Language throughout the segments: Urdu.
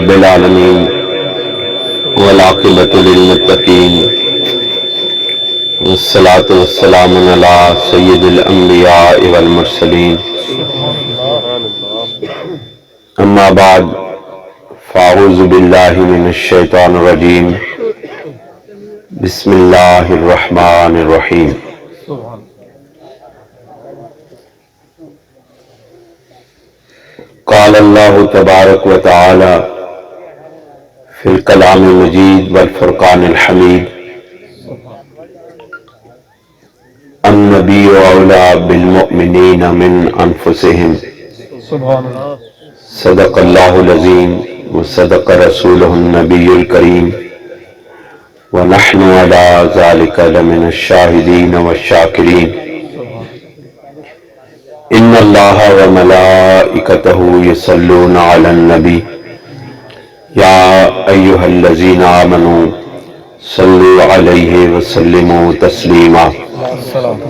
رب العالمین والعاقبۃ للمتقین والصلاۃ والسلام علی سید الانبیاء والمرسلین اما بعد فاعوذ باللہ من الشیطان الرجیم بسم اللہ الرحمن الرحیم قال اللہ تبارک و تعالی فی الکلام المجید والفرقان الحمید النبی اولی بالمؤمنین من انفسهم صدق اللہ العظیم وصدق رسولہ النبی الکریم ونحن علی ذلک لمن الشاہدین والشاکرین ان اللہ وملائکتہ یصلون علی النبی یا ایہا الذین آمنوا صلوا علیہ وسلموا تسلیما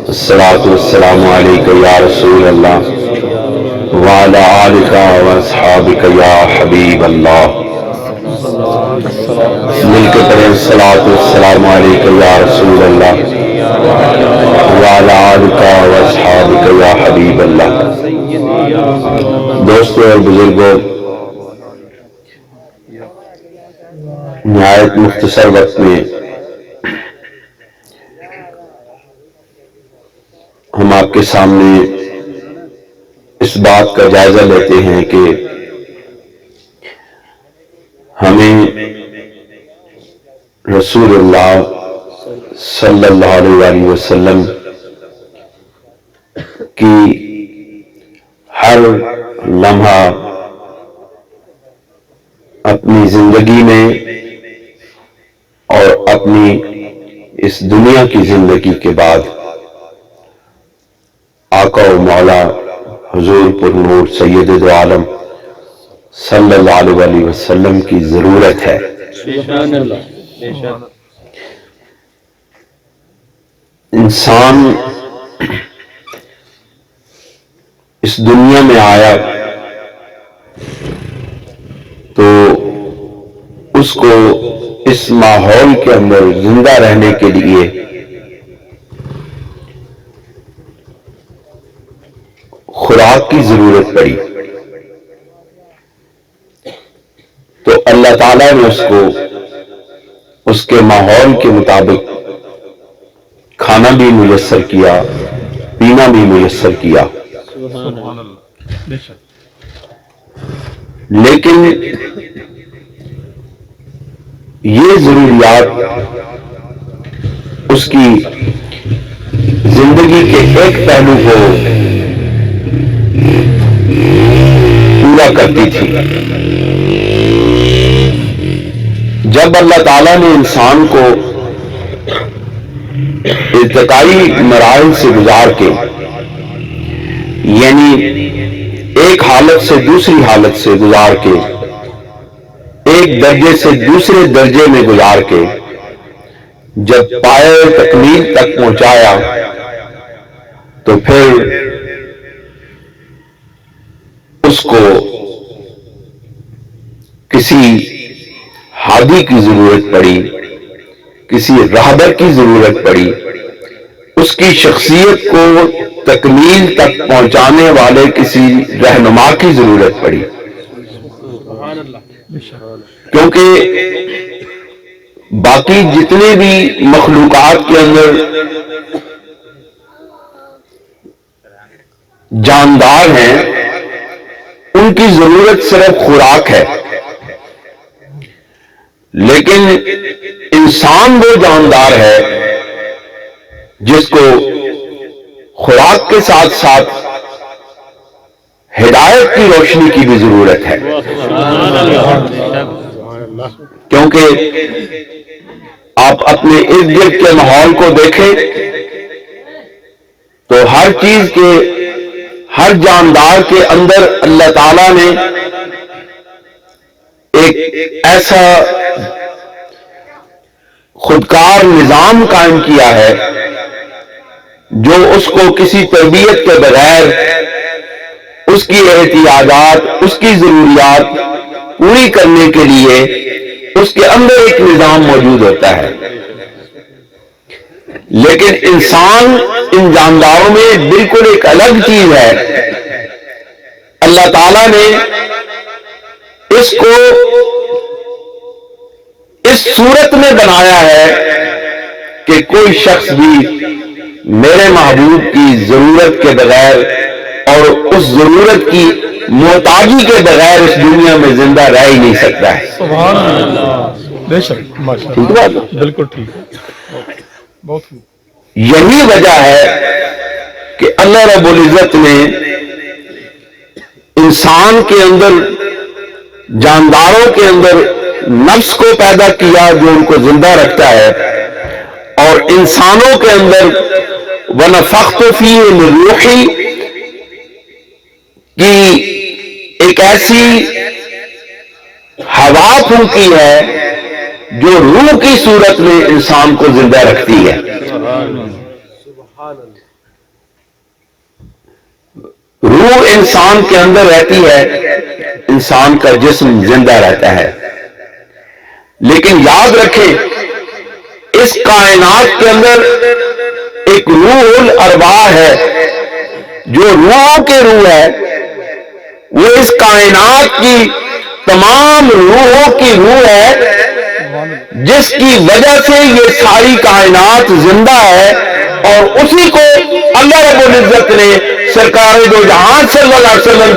الصلاۃ والسلام علیک یا رسول اللہ وعلی آلک واصحابک یا حبیب اللہ مل کے پڑھیں الصلاۃ والسلام علیک یا رسول اللہ وعلی آلک واصحابک یا حبیب اللہ۔ دوستو اور بزرگوں، نہایت مختصر وقت میں ہم آپ کے سامنے اس بات کا جائزہ لیتے ہیں کہ ہمیں رسول اللہ صلی اللہ علیہ وسلم کی ہر لمحہ اپنی زندگی میں اور اپنی اس دنیا کی زندگی کے بعد آقا و مولا حضور پر نور سید عالم صلی اللہ علیہ وسلم کی ضرورت ہے۔ انسان اس دنیا میں آیا تو اس کو اس ماحول کے اندر زندہ رہنے کے لیے خوراک کی ضرورت پڑی، تو اللہ تعالیٰ نے اس کو اس کے ماحول کے مطابق کھانا بھی میسر کیا، پینا بھی میسر کیا، لیکن یہ ضروریات اس کی زندگی کے ایک پہلو کو پورا کرتی تھی۔ جب اللہ تعالیٰ نے انسان کو ارتقائی مراحل سے گزار کے، یعنی ایک حالت سے دوسری حالت سے گزار کے، ایک درجے سے دوسرے درجے میں گزار کے جب پائے تکمیل تک پہنچایا، تو پھر اس کو کسی ہادی کی ضرورت پڑی، کسی راہبر کی ضرورت پڑی، اس کی شخصیت کو تکمیل تک پہنچانے والے کسی رہنما کی ضرورت پڑی، کیونکہ باقی جتنے بھی مخلوقات کے اندر جاندار ہیں ان کی ضرورت صرف خوراک ہے، لیکن انسان وہ جاندار ہے جس کو خوراک کے ساتھ ساتھ ہدایت کی روشنی کی بھی ضرورت ہے، کیونکہ آپ اپنے ارد گرد کے ماحول کو دیکھیں تو ہر چیز کے، ہر جاندار کے اندر اللہ تعالیٰ نے ایک ایسا خودکار نظام قائم کیا ہے جو اس کو کسی تربیت کے بغیر اس کی احتیاجات، اس کی ضروریات پوری کرنے کے لیے اس کے اندر ایک نظام موجود ہوتا ہے. لیکن انسان ان جانداروں میں بالکل ایک الگ چیز ہے. اللہ تعالیٰ نے اس کو اس صورت میں بنایا ہے کہ کوئی شخص بھی میرے محبوب کی ضرورت کے بغیر اور اس ضرورت کی محتاجی کے بغیر اس دنیا میں زندہ رہ ہی نہیں سکتا ہے. سبحان اللہ، بے شک، ماشاءاللہ، بالکل ٹھیک ہے، بہت خوب. یہی وجہ ہے کہ اللہ رب العزت نے انسان کے اندر، جانداروں کے اندر نفس کو پیدا کیا جو ان کو زندہ رکھتا ہے، اور انسانوں کے اندر وَنَفَخْتُ فِيهِ مِن رُوحِي کی ایک ایسی ہوا پھونکی ہے جو روح کی صورت میں انسان کو زندہ رکھتی ہے. روح انسان کے اندر رہتی ہے، انسان کا جسم زندہ رہتا ہے. لیکن یاد رکھیں اس کائنات کے اندر ایک روح الارواح ہے جو روحوں کی روح ہے. وہ اس کائنات کی تمام روحوں کی روح ہے جس کی وجہ سے یہ ساری کائنات زندہ ہے. اور اسی کو اللہ رب العزت نے سرکار دو جہان صلی اللہ علیہ وسلم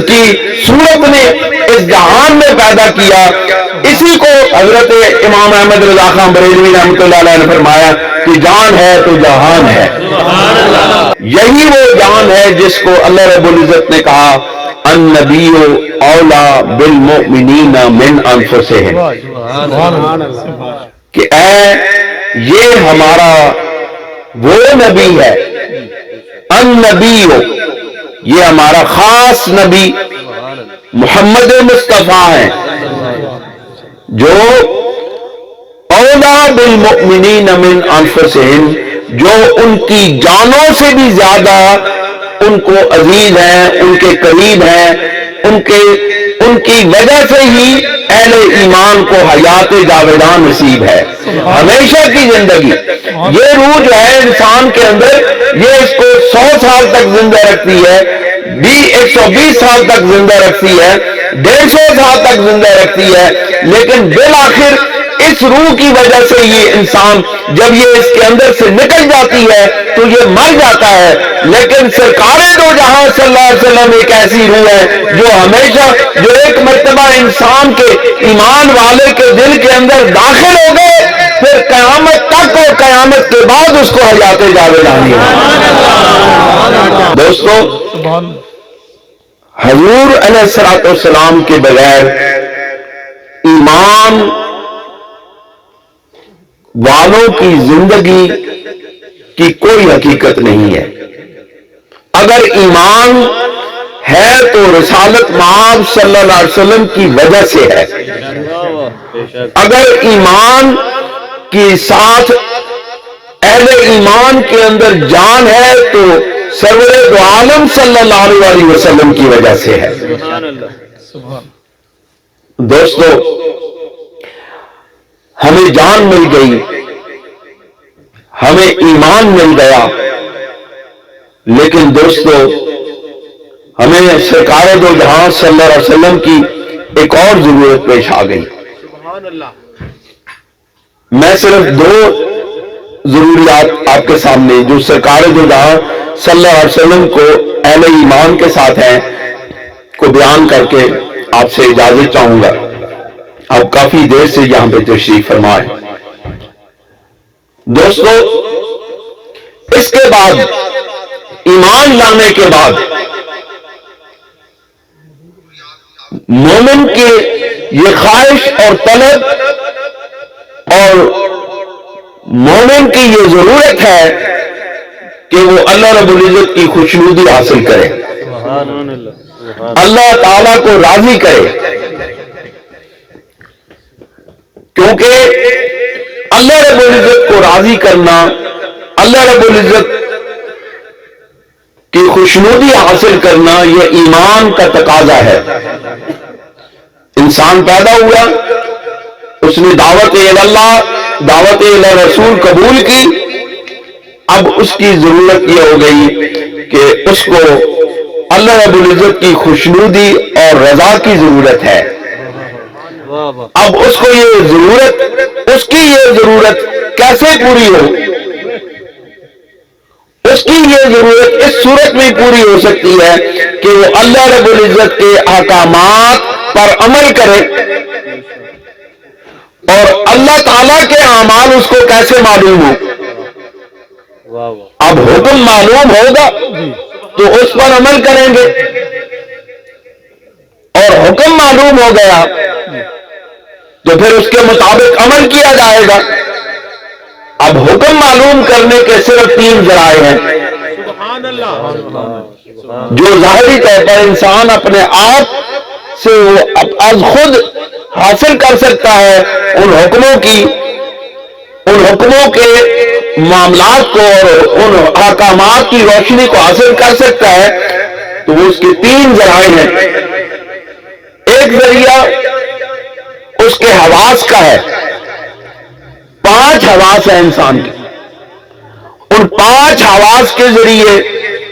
کی صورت میں اس جہان میں پیدا کیا. اسی کو حضرت امام احمد رضا خان بریلوی رحمۃ اللہ علیہ نے فرمایا کہ جان ہے تو جہان ہے. یہی وہ جان ہے جس کو اللہ رب العزت نے کہا النبی اولا بالمؤمنین من انفسہم، کہ اے یہ ہمارا وہ نبی ہے. النبی، یہ ہمارا خاص نبی محمد مصطفیٰ ہیں جو اولا بالمؤمنین من انفسہم، جو ان کی جانوں سے بھی زیادہ ان کو عزیز ہیں، ان کے قریب ہیں. ان کی وجہ سے ہی اہل ایمان کو حیات جاوداں نصیب ہے، ہمیشہ کی زندگی. یہ روح جو ہے انسان کے اندر، یہ اس کو 100 سال تک زندہ رکھتی ہے، 120 سال تک زندہ رکھتی ہے، 150 سال تک زندہ رکھتی ہے. لیکن بالآخر اس روح کی وجہ سے یہ انسان جب یہ اس کے اندر سے نکل جاتی ہے تو یہ مر جاتا ہے. لیکن سرکار دو جہاں صلی اللہ علیہ وسلم ایک ایسی روح ہے جو ہمیشہ، جو ایک مرتبہ انسان کے ایمان والے کے دل کے اندر داخل ہو گئے پھر قیامت تک اور قیامت کے بعد اس کو حیات جاودانی ہے. دوستو، حضور علیہ الصلوۃ والسلام کے بغیر ایمان والوں کی زندگی کی کوئی حقیقت نہیں ہے. اگر ایمان ہے تو رسالت مآب صلی اللہ علیہ وسلم کی وجہ سے ہے. اگر ایمان کے ساتھ اہل ایمان کے اندر جان ہے تو سرور دو عالم صلی اللہ علیہ وسلم کی وجہ سے ہے. دوستو، ہمیں جان مل گئی، ہمیں ایمان مل گیا، لیکن دوستو ہمیں سرکار دو جہاں صلی اللہ علیہ وسلم کی ایک اور ضرورت پیش آ گئی. میں صرف 2 ضروریات آپ کے سامنے جو سرکار دو جہاں صلی اللہ علیہ وسلم کو اہل ایمان کے ساتھ ہیں کو بیان کر کے آپ سے اجازت چاہوں گا. آپ کافی دیر سے یہاں پہ تشریف فرما ہے. دوستو، اس کے بعد ایمان لانے کے بعد مومن کی یہ خواہش اور طلب اور مومن کی یہ ضرورت ہے کہ وہ اللہ رب العزت کی خوشنودی حاصل کرے، اللہ تعالیٰ کو راضی کرے. کیونکہ اللہ رب العزت کو راضی کرنا، اللہ رب العزت کی خوشنودی حاصل کرنا، یہ ایمان کا تقاضا ہے. انسان پیدا ہوا، اس نے دعوت اللہ، دعوت رسول قبول کی، اب اس کی ضرورت یہ ہو گئی کہ اس کو اللہ رب العزت کی خوشنودی اور رضا کی ضرورت ہے۔ اب اس کو یہ ضرورت، اس کی یہ ضرورت کیسے پوری ہو؟ اس کی یہ ضرورت اس صورت میں پوری ہو سکتی ہے کہ وہ اللہ رب العزت کے احکامات پر عمل کرے، اور اللہ تعالیٰ کے اعمال اس کو کیسے معلوم ہو؟ اب حکم معلوم ہوگا تو اس پر عمل کریں گے، اور حکم معلوم ہو گیا تو پھر اس کے مطابق عمل کیا جائے گا۔ اب حکم معلوم کرنے کے صرف 3 ذرائع ہیں جو ظاہری طور پر انسان اپنے آپ سے از خود حاصل کر سکتا ہے، ان حکموں کے معاملات کو اور ان احکامات کی روشنی کو حاصل کر سکتا ہے، تو وہ اس کے 3 ذرائع ہیں۔ ایک ذریعہ اس کے حواس کا ہے، 5 حواس ہیں انسان کے، ان 5 حواس کے ذریعے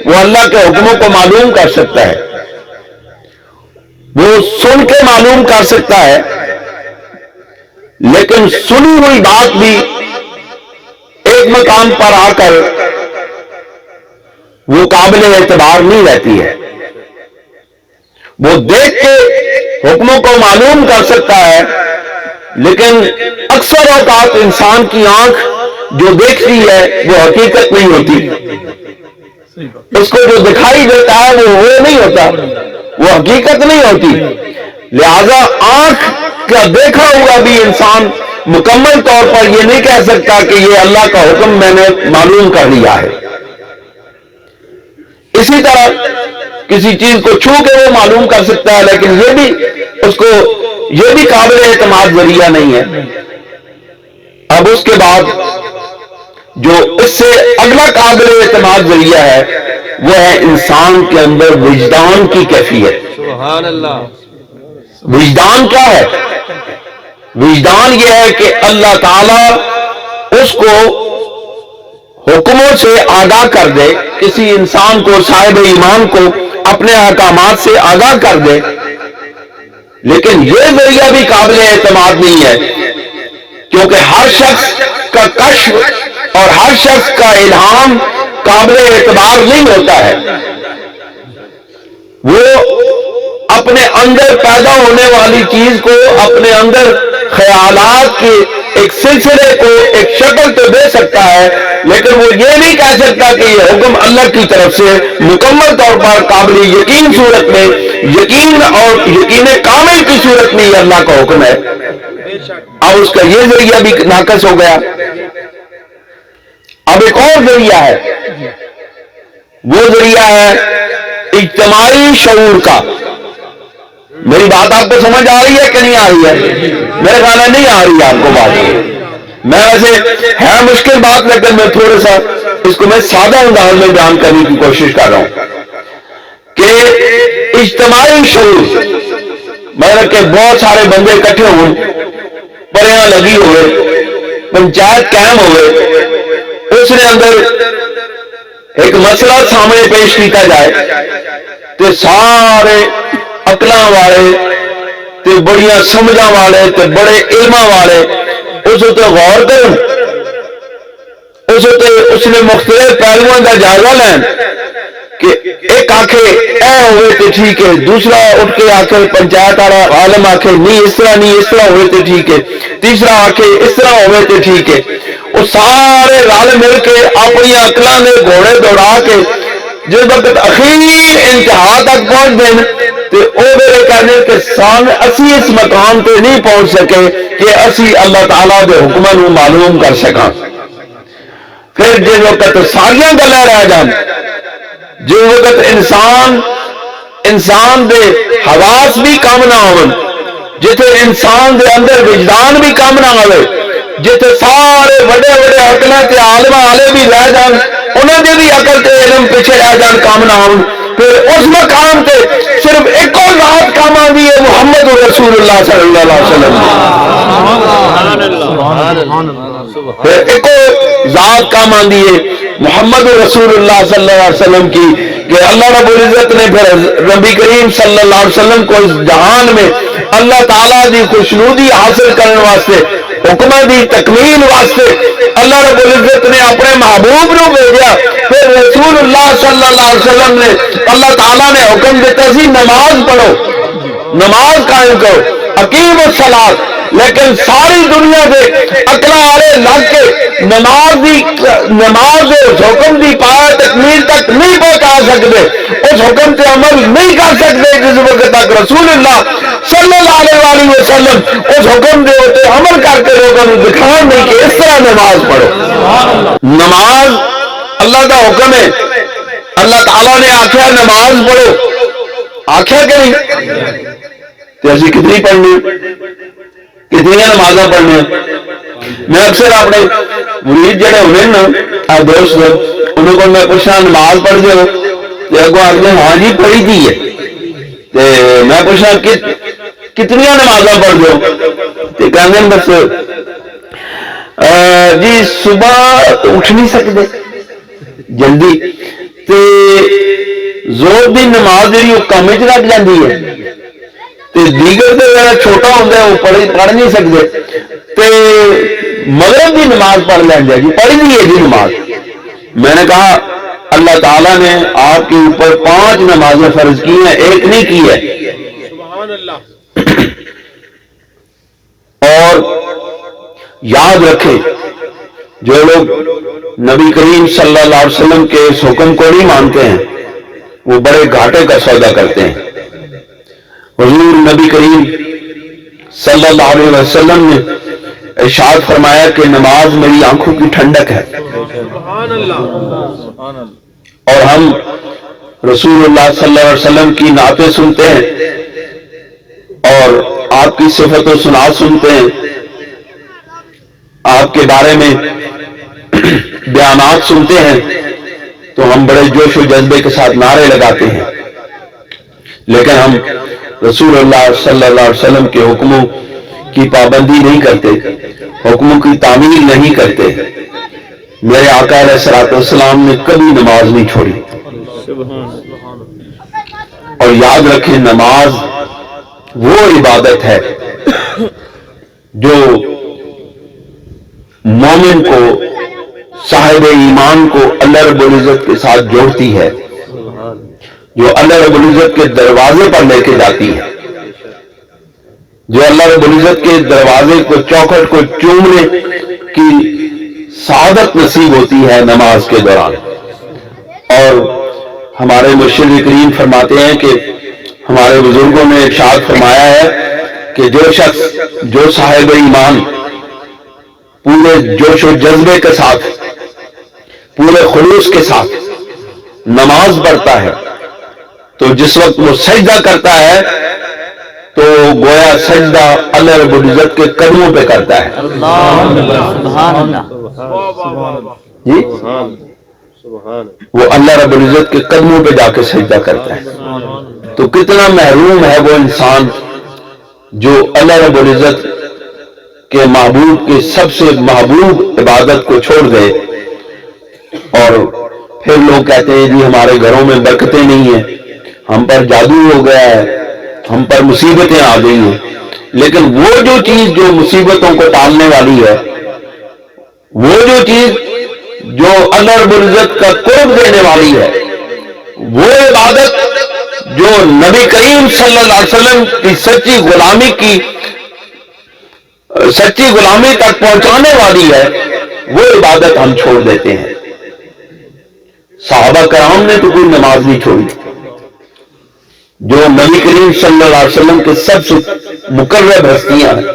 وہ اللہ کے حکموں کو معلوم کر سکتا ہے۔ وہ سن کے معلوم کر سکتا ہے، لیکن سنی ہوئی بات بھی ایک مقام پر آ کر وہ قابل اعتبار نہیں رہتی ہے۔ وہ دیکھ کے حکموں کو معلوم کر سکتا ہے، لیکن اکثر اوقات انسان کی آنکھ جو دیکھتی ہے وہ حقیقت نہیں ہوتی، اس کو جو دکھائی دیتا ہے وہ نہیں ہوتا، وہ حقیقت نہیں ہوتی۔ لہذا آنکھ کا دیکھا ہوا بھی انسان مکمل طور پر یہ نہیں کہہ سکتا کہ یہ اللہ کا حکم میں نے معلوم کر لیا ہے۔ اسی طرح کسی چیز کو چھو کے وہ معلوم کر سکتا ہے، لیکن یہ بھی قابل اعتماد ذریعہ نہیں ہے۔ اب اس کے بعد جو اس سے اگلا قابل اعتماد ذریعہ ہے وہ ہے انسان کے اندر وجدان کی کیفیت۔ سبحان اللہ۔ وجدان کیا ہے؟ وجدان یہ ہے کہ اللہ تعالی اس کو حکموں سے آگاہ کر دے، کسی انسان کو، صاحب ایمان کو اپنے احکامات سے آگاہ کر دے، لیکن یہ ذریعہ بھی قابل اعتماد نہیں ہے، کیونکہ ہر شخص کا کشف اور ہر شخص کا الہام قابل اعتبار نہیں ہوتا ہے۔ وہ اپنے اندر پیدا ہونے والی چیز کو، اپنے اندر خیالات کے ایک سلسلے کو ایک شکل تو دے سکتا ہے، لیکن وہ یہ نہیں کہہ سکتا کہ یہ حکم اللہ کی طرف سے مکمل طور پر قابل یقین صورت میں، یقین اور یقین کامل کی صورت میں یہ اللہ کا حکم ہے۔ اب اس کا یہ ذریعہ بھی ناقص ہو گیا۔ اب ایک اور ذریعہ ہے، وہ ذریعہ ہے اجتماعی شعور کا۔ میری بات آپ کو سمجھ آ رہی ہے کہ نہیں آ رہی ہے؟ میرے خیال میں نہیں آ رہی ہے آپ کو بات۔ میں ویسے ہے مشکل بات، لیکن میں تھوڑا سا اس کو میں سادہ انداز میں بیان کرنے کی کوشش کر رہا ہوں کہ اجتماعی شعور مطلب کہ بہت سارے بندے اکٹھے ہوں، پریاں لگی ہوئے، پنچایت قائم ہوئے، اس نے اندر ایک مسئلہ سامنے پیش کیتا جائے تو سارے عقلاں والے تے بڑیاں سمجھاں والے تے بڑے علماں والے اس تے غور کرن، اس نے مختلف پہلوؤں کا جائزہ لین کہ ایک آکھے اے ہوئے تے ٹھیک ہے، دوسرا اٹھ کے آکھے پنچایت والا عالم آکھے نہیں اس طرح نہیں، اس طرح ہوئے تے ٹھیک ہے، تیسرا آکھے اس طرح ہوئے تے ٹھیک ہے۔ وہ سارے رل مل کے اپنی عقلاں نے گھوڑے دوڑا کے جس وقت اخیر انتہا تک پہنچ دیں تو وہ میرے کہنے کہ اسی اس مقام پہ نہیں پہنچ سکے کہ اسی اللہ تعالیٰ دے حکموں معلوم کر سکاں۔ پھر جس وقت ساریاں گلاں رہ جان، جس وقت انسان دے حواس بھی کم نہ ہون، جتھے انسان دے اندر وجدان بھی کم نہ ہوئے، جتھے سارے بڑے بڑے عقلاں تے عالم والے بھی رہ جان، انہوں نے بھی عقل تے علم پیچھے رہ جان، کام نہ ہون، پھر اس مقام تے صرف ایک اور ذات کام آندی ہے محمد رسول اللہ صلی اللہ علیہ وسلم. پھر ایک اور ذات کام آندی ہے محمد رسول اللہ صلی اللہ علیہ وسلم کی کہ اللہ رب العزت نے پھر نبی کریم صلی اللہ علیہ وسلم کو اس جہان میں اللہ تعالیٰ دی خوشنودی حاصل کرنے واسطے حکمہ دی تکمیل واسطے اللہ رب العزت نے اپنے محبوب نو بھیجا. پھر رسول اللہ صلی اللہ علیہ وسلم نے اللہ تعالیٰ نے حکم دیتا سی نماز پڑھو, نماز قائم کرو, اقیم الصلاۃ. لیکن ساری دنیا سے اکلا والے لگ کے نماز اس حکم دی پایا تکمیل تک نہیں پہنچا سکتے, اس حکم سے عمل نہیں کر سکتے جس وقت تک رسول اللہ صلی اللہ علیہ وسلم اس حکم دے ہوتے عمل کر کے لوگوں کو دکھان نہیں کہ اس طرح نماز پڑھو. نماز اللہ کا حکم ہے, اللہ تعالیٰ نے آخیا نماز پڑھو, آخیا کہ نہیں؟ تو اسی کتنی پڑھنی, کتنی نمازاں پڑھنے. میں اکثر اپنے مرید جڑے ہونے نا دوست انہوں کو میں پوچھنا نماز پڑھ دو تو اگوں آخر ہاں جی پڑھی تھی ہے. میں پوچھنا کتنی نمازاں پڑھ دو تو کہتے ہیں بس جی صبح تو اٹھ نہیں سکتے جلدی, تے زور دی نماز جی وہ کام چ لگ جاتی ہے, دیگر تو میرا چھوٹا ہوتا ہے وہ پڑھ نہیں سکتے, تے مغرب کی نماز پڑھ لیں جی پڑھی نہیں ہے جی نماز. میں نے کہا اللہ تعالیٰ نے آپ کے اوپر 5 نمازیں فرض کی ہیں, ایک نہیں کی ہے. سبحان اللہ. اور یاد رکھیں جو لوگ نبی کریم صلی اللہ علیہ وسلم کے اس حکم کو نہیں مانتے ہیں وہ بڑے گھاٹے کا سودا کرتے ہیں. حضور نبی کریم صلی اللہ علیہ وسلم نے ارشاد فرمایا کہ نماز میری آنکھوں کی ٹھنڈک ہے. سبحان اللہ. اور ہم رسول اللہ صلی اللہ علیہ وسلم کی نعتیں سنتے ہیں اور آپ کی صفت و سنات سنتے ہیں, آپ کے بارے میں بیانات سنتے ہیں تو ہم بڑے جوش و جذبے کے ساتھ نعرے لگاتے ہیں, لیکن ہم رسول اللہ صلی اللہ علیہ وسلم کے حکموں کی پابندی نہیں کرتے, حکموں کی تعمیل نہیں کرتے. میرے آقا علیہ الصلوۃ والسلام نے کبھی نماز نہیں چھوڑی. اور یاد رکھیں نماز وہ عبادت ہے جو مومن کو صاحب ایمان کو اللہ رب العزت کے ساتھ جوڑتی ہے, جو اللہ رب العزت کے دروازے پر لے کے جاتی ہے, جو اللہ رب العزت کے دروازے کو چوکھٹ کو چومنے کی سعادت نصیب ہوتی ہے نماز کے دوران. اور ہمارے مرشد کریم فرماتے ہیں کہ ہمارے بزرگوں نے ارشاد فرمایا ہے کہ جو شخص جو صاحب ایمان پورے جوش و جذبے کے ساتھ پورے خلوص کے ساتھ نماز پڑھتا ہے تو جس وقت وہ سجدہ کرتا ہے تو گویا سجدہ اللہ رب العزت کے قدموں پہ کرتا ہے. جی وہ اللہ رب العزت کے قدموں پہ جا کے سجدہ کرتا ہے. تو کتنا محروم ہے وہ انسان جو اللہ رب العزت کے محبوب کی سب سے محبوب عبادت کو چھوڑ دے. اور پھر لوگ کہتے ہیں جی ہمارے گھروں میں برکتیں نہیں ہیں, ہم پر جادو ہو گیا ہے, ہم پر مصیبتیں آ گئی ہیں. لیکن وہ جو چیز جو مصیبتوں کو ٹالنے والی ہے, وہ جو چیز جو اللہ رب العزت کا قرب دینے والی ہے, وہ عبادت جو نبی کریم صلی اللہ علیہ وسلم کی سچی غلامی تک پہنچانے والی ہے, وہ عبادت ہم چھوڑ دیتے ہیں. صحابہ کرام نے تو کوئی نماز نہیں چھوڑی, جو نبی کریم صلی اللہ علیہ وسلم کے سب سے مقرب ہستیاں ہیں.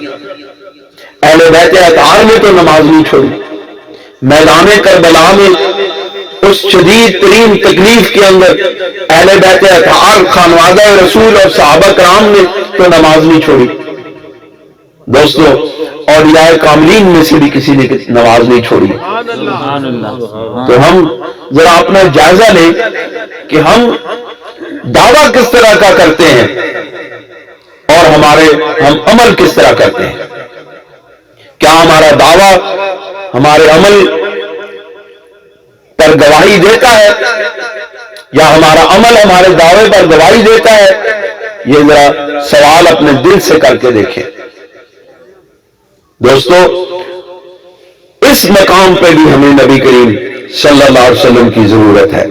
اہل بیت اطہار نے تو نماز نہیں چھوڑی. میدان کربلا میں اس شدید ترین تکلیف کے اندر اہل بیت اطہار خانوادہ رسول اور صحابہ کرام نے تو نماز نہیں چھوڑی. دوستو اولیاء کاملین میں سے بھی کسی نے نماز نہیں چھوڑی. تو ہم ذرا اپنا جائزہ لیں کہ ہم دعویٰ کس طرح کا کرتے ہیں اور ہم عمل کس طرح کرتے ہیں. کیا ہمارا دعویٰ ہمارے عمل پر گواہی دیتا ہے یا ہمارا عمل ہمارے دعوے پر گواہی دیتا ہے؟ یہ ذرا سوال اپنے دل سے کر کے دیکھیں. دوستو اس مقام پہ بھی ہمیں نبی کریم صلی اللہ علیہ وسلم کی ضرورت ہے.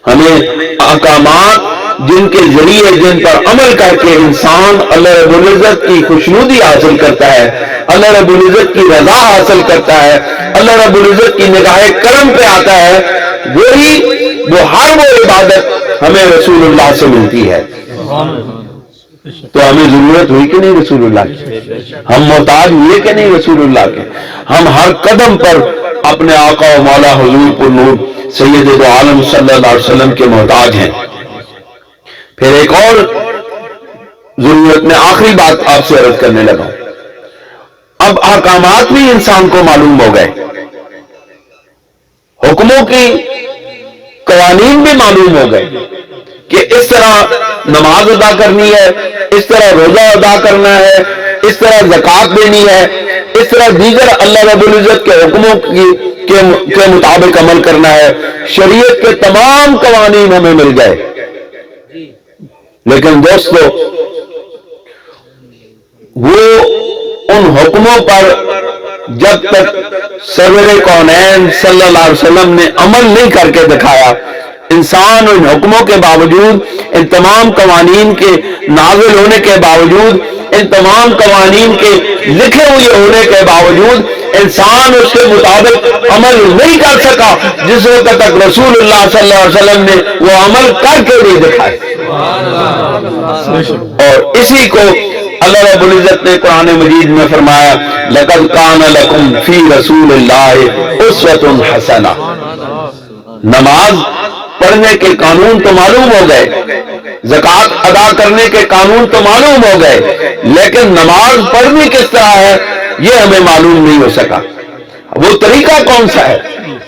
ہمیں احکامات جن کے ذریعے جن پر عمل کر کے انسان اللہ رب العزت کی خوشنودی حاصل کرتا ہے، اللہ رب العزت کی رضا حاصل کرتا ہے، اللہ رب العزت کی نگاہ کرم پہ آتا ہے، وہ ہر وہ عبادت ہمیں رسول اللہ سے ملتی ہے. تو ہمیں ضرورت ہوئی کہ نہیں رسول اللہ کی؟ ہم محتاج ہوئے کہ نہیں رسول اللہ کے؟ ہم ہر قدم پر اپنے آقا و مولا حضور پر نور سید دو عالم صلی اللہ علیہ وسلم کے محتاج ہیں. پھر ایک اور ضرورت میں آخری بات آپ سے عرض کرنے لگا. اب احکامات بھی انسان کو معلوم ہو گئے، حکموں کی قوانین بھی معلوم ہو گئے کہ اس طرح نماز ادا کرنی ہے، اس طرح روزہ ادا کرنا ہے، اس طرح زکوٰۃ دینی ہے، اس طرح دیگر اللہ رب العزت کے حکموں کے مطابق عمل کرنا ہے. شریعت کے تمام قوانین ہمیں مل گئے. لیکن دوستو وہ ان حکموں پر جب تک سرور کونین صلی اللہ علیہ وسلم نے عمل نہیں کر کے دکھایا، انسان ان حکموں کے باوجود، ان تمام قوانین کے نازل ہونے کے باوجود، ان تمام قوانین کے لکھے ہوئے ہونے کے باوجود انسان اس کے مطابق عمل نہیں کر سکا جس وقت تک رسول اللہ صلی اللہ علیہ وسلم نے وہ عمل کر کے نہیں دکھائے. اور اسی کو اللہ رب العزت نے قرآن مجید میں فرمایا لَقَدْ كَانَ لَكُمْ فِي رَسُولِ اللَّهِ أُسْوَةٌ حَسَنَةٌ. نماز پڑھنے کے قانون تو معلوم ہو گئے، زکوٰۃ ادا کرنے کے قانون تو معلوم ہو گئے، لیکن نماز پڑھنی کس طرح ہے یہ ہمیں معلوم نہیں ہو سکا. وہ طریقہ کون سا ہے،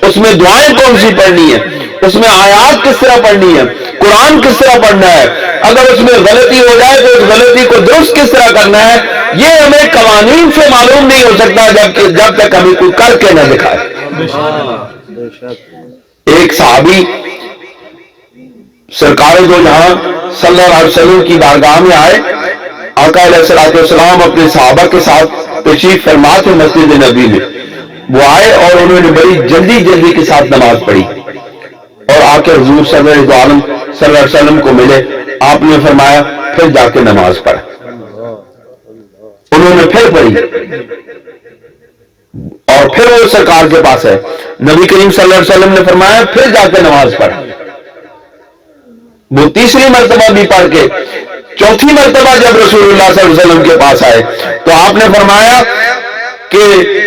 اس میں دعائیں کون سی پڑھنی ہے، اس میں آیات کس طرح پڑھنی ہے، قرآن کس طرح پڑھنا ہے، اگر اس میں غلطی ہو جائے تو اس غلطی کو درست کس طرح کرنا ہے، یہ ہمیں قوانین سے معلوم نہیں ہو سکتا جب تک ہمیں کوئی کر کے نہ دکھائے. ایک صحابی سرکار دو جہاں صلی اللہ علیہ وسلم کی بارگاہ میں آئے. آقا علیہ الصلوۃ والسلام اپنے صحابہ کے ساتھ تشریف فرما تھے مسجد نبی میں. وہ آئے اور انہوں نے بڑی جلدی کے ساتھ نماز پڑھی اور آ کے حضور صلی اللہ علیہ وسلم کو ملے. آپ نے فرمایا پھر جا کے نماز پڑھ. انہوں نے پھر پڑھی اور پھر وہ سرکار کے پاس ہے. نبی کریم صلی اللہ علیہ وسلم نے فرمایا پھر جا کے نماز پڑھ. وہ تیسری مرتبہ بھی پڑھ کے چوتھی مرتبہ جب رسول اللہ صلی اللہ علیہ وسلم کے پاس آئے تو آپ نے فرمایا کہ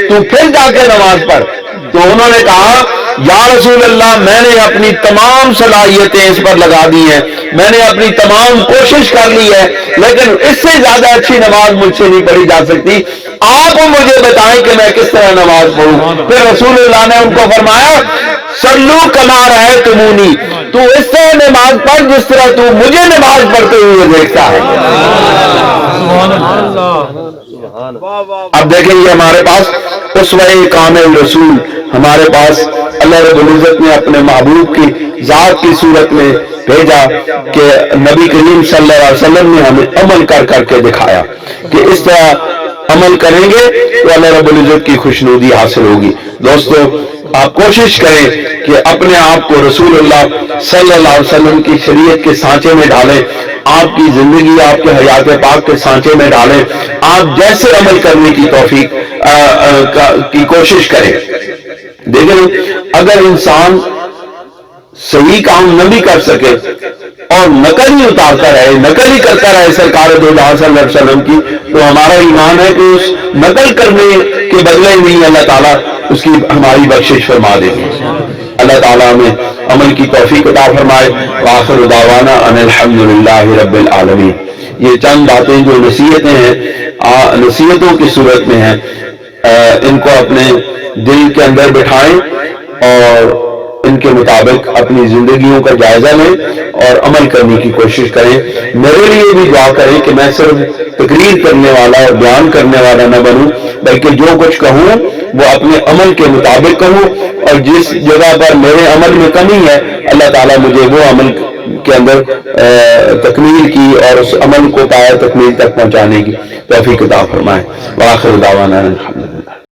تو پھر جا کے نماز پڑھ. تو انہوں نے کہا یا رسول اللہ میں نے اپنی تمام صلاحیتیں اس پر لگا دی ہیں، میں نے اپنی تمام کوشش کر لی ہے، لیکن اس سے زیادہ اچھی نماز مجھ سے نہیں پڑھی جا سکتی. آپ مجھے بتائیں کہ میں کس طرح نماز پڑھوں. پھر رسول اللہ نے ان کو فرمایا صلو کما رأیتمونی، تو اس طرح نماز پڑھ جس طرح تو مجھے نماز پڑھتے ہوئے دیکھتا ہے. اب دیکھیں یہ ہمارے پاس اسوہ کامل رسول، ہمارے پاس اللہ رب العزت نے اپنے محبوب کی ذات کی صورت میں بھیجا کہ نبی کریم صلی اللہ علیہ وسلم نے ہمیں عمل کر کے دکھایا کہ اس طرح عمل کریں گے تو اللہ رب العزت کی خوشنودی حاصل ہوگی. دوستو آپ کوشش کریں کہ اپنے آپ کو رسول اللہ صلی اللہ علیہ وسلم کی شریعت کے سانچے میں ڈالیں، آپ کی زندگی آپ کے حیات پاک کے سانچے میں ڈالیں، آپ جیسے عمل کرنے کی توفیق کی کوشش کریں. دیکھیں اگر انسان صحیح کام نہ بھی کر سکے اور نقل ہی اتارتا رہے، نقل ہی کرتا رہے سرکار دو جہاں صلی اللہ علیہ وسلم کی، تو ہمارا ایمان ہے کہ اس نقل کرنے کے بدلے نہیں اللہ تعالیٰ اس کی ہماری بخشش فرما دے گی. اللہ تعالیٰ ہمیں عمل کی توفیق عطا فرمائے. وآخر دعوانا ان الحمدللہ رب العالمین. یہ چند باتیں جو نصیحتیں ہیں، نصیحتوں کی صورت میں ہیں، ان کو اپنے دل کے اندر بٹھائیں اور ان کے مطابق اپنی زندگیوں کا جائزہ لیں اور عمل کرنے کی کوشش کریں. میرے لیے بھی دعا کریں کہ میں صرف تقریر کرنے والا اور بیان کرنے والا نہ بنوں، بلکہ جو کچھ کہوں وہ اپنے عمل کے مطابق کہوں، اور جس جگہ پر میرے عمل میں کمی ہے اللہ تعالیٰ مجھے وہ عمل کے اندر تکمیل کی اور اس عمل کو پایہ تکمیل تک پہنچانے کی توفیق عطا فرمائے. وآخر دعوانا الحمدللہ.